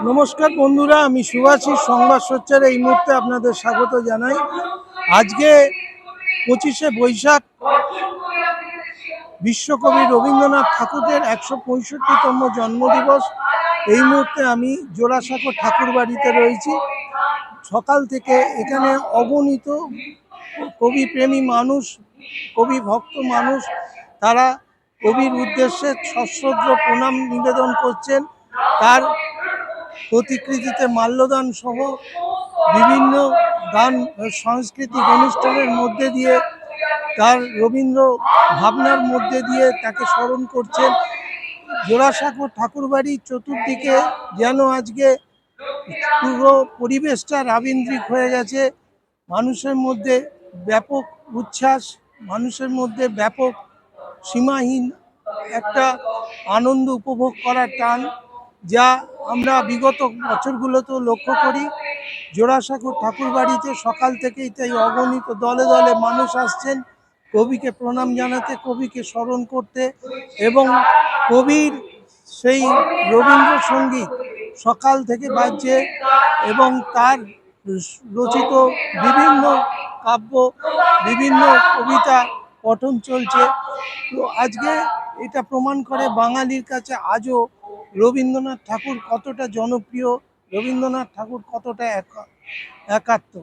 নমস্কার বন্ধুরা, আমি শুভাশিস সংবাদ সোচ্চারে এই মুহূর্তে আপনাদের স্বাগত জানাই। আজকে 25শে বৈশাখ বিশ্বকবি রবীন্দ্রনাথ ঠাকুরের 165তম জন্মদিবস। এই মুহূর্তে আমি জোড়াসাঁকো ঠাকুর বাড়িতে রয়েছি। সকাল থেকে এখানে অগণিত কবি প্রেমী মানুষ, কবি ভক্ত মানুষ, তারা কবির উদ্দেশ্যে সশ্রদ্ধ প্রণাম নিবেদন করছেন। তার প্রতিকৃতিতে মাল্যদান সহ বিভিন্ন গান সাংস্কৃতিক অনুষ্ঠানের মধ্যে দিয়ে তার রবীন্দ্র ভাবনার মধ্যে দিয়ে তাকে স্মরণ করছেন। জোড়াসাঁকো ঠাকুরবাড়ির চতুর্দিকে যেন আজকে পুরো পরিবেশটা রাবীন্দ্রিক হয়ে গেছে। মানুষের মধ্যে ব্যাপক উচ্ছ্বাস, মানুষের মধ্যে ব্যাপক সীমাহীন একটা আনন্দ উপভোগ করার টান, যা আমরা বিগত বছরগুলোতেও লক্ষ্য করি। জোড়াসাঁকো ঠাকুরবাড়িতে সকাল থেকেই তাই অগণিত দলে দলে মানুষ আসছেন কবিকে প্রণাম জানাতে, কবিকে স্মরণ করতে, এবং কবির সেই রবীন্দ্রসঙ্গীত সকাল থেকে বাজছে এবং তার রচিত বিভিন্ন কাব্য, বিভিন্ন কবিতা পঠন চলছে। তো আজকে এটা প্রমাণ করে বাঙালির কাছে আজও রবীন্দ্রনাথ ঠাকুর কতটা জনপ্রিয়, রবীন্দ্রনাথ ঠাকুর কতটা একাত্ম।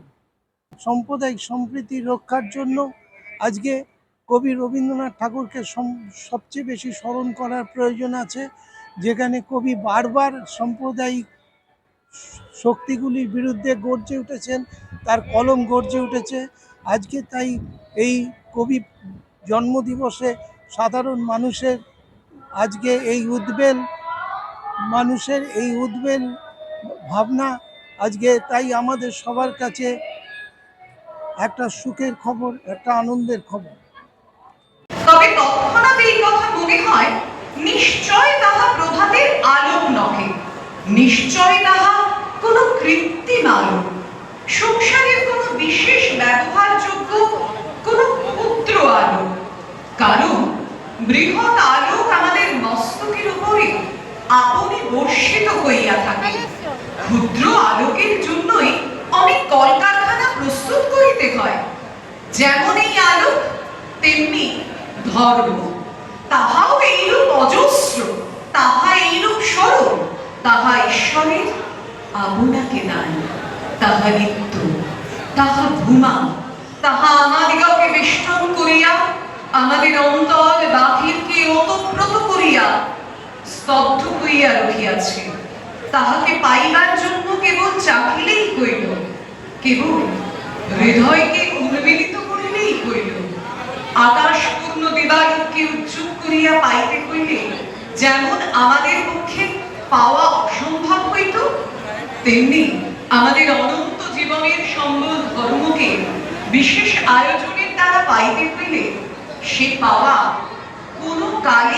সাম্প্রদায়িক সম্প্রীতি রক্ষার জন্য আজকে কবি রবীন্দ্রনাথ ঠাকুরকে সবচেয়ে বেশি স্মরণ করার প্রয়োজন আছে। যেখানে কবি বারবার সাম্প্রদায়িক শক্তিগুলির বিরুদ্ধে গর্জে উঠেছেন, তার কলম গর্জে উঠেছে। আজকে তাই এই কবি জন্মদিবসে সাধারণ মানুষের আজকে এই উদ্বেল, মানুষের এই উদ্বেল ভাবনা আজকে তাই আমাদের সবার কাছে একটা সুখের খবর, একটা আনন্দের খবর। তবে তৎক্ষণাৎ এই কথা মনে হয়, নিশ্চয় তাহা প্রভাতের আলোক নহে, নিশ্চয় তাহা কোনো কৃত্রিম আলো, সংসারের কোনো বিশেষ ব্যবহারযোগ্য কোনো ক্ষুদ্র আলো। কারণ বৃহৎ আলোক আমাদের মস্তকের উপরে আপনি বর্ষিত হইয়া থাকে। ক্ষুদ্র আলোকের জন্যই অনেক কলকারখানা প্রস্তুত করিতে হয়। যেমন এই আলোক তেমনি ধর্ম, তাহাও এইরূপ অজস্র, তাহা এইরূপ সরল, তাহা ঈশ্বরের আপনাকে দান, তাহা নিত্য, তাহা ভূমা, তাহা আমাদিগকে বেষ্টন করিয়া, আমাদের অন্তর বাহিরকে ওতপ্রোত করিয়া স্তব্ধ হইয়া রহিয়াছে। তাহাকে পাইবার জন্য কেবল চাহিলেই হইল, কেবল হৃদয়কে উন্মিলিত করিলেই হইল। আকাশ পূর্ণ দিবালোককে উজ্জীব করিয়া পাইতে হইলে যেমন আমাদের পক্ষে পাওয়া অসম্ভব হইত, তেমনি আমাদের অনন্ত জীবনের সম্বল ধর্মকে বিশেষ আয়োজনের দ্বারা পাইতে হইলে সে পাওয়া কোনো কালে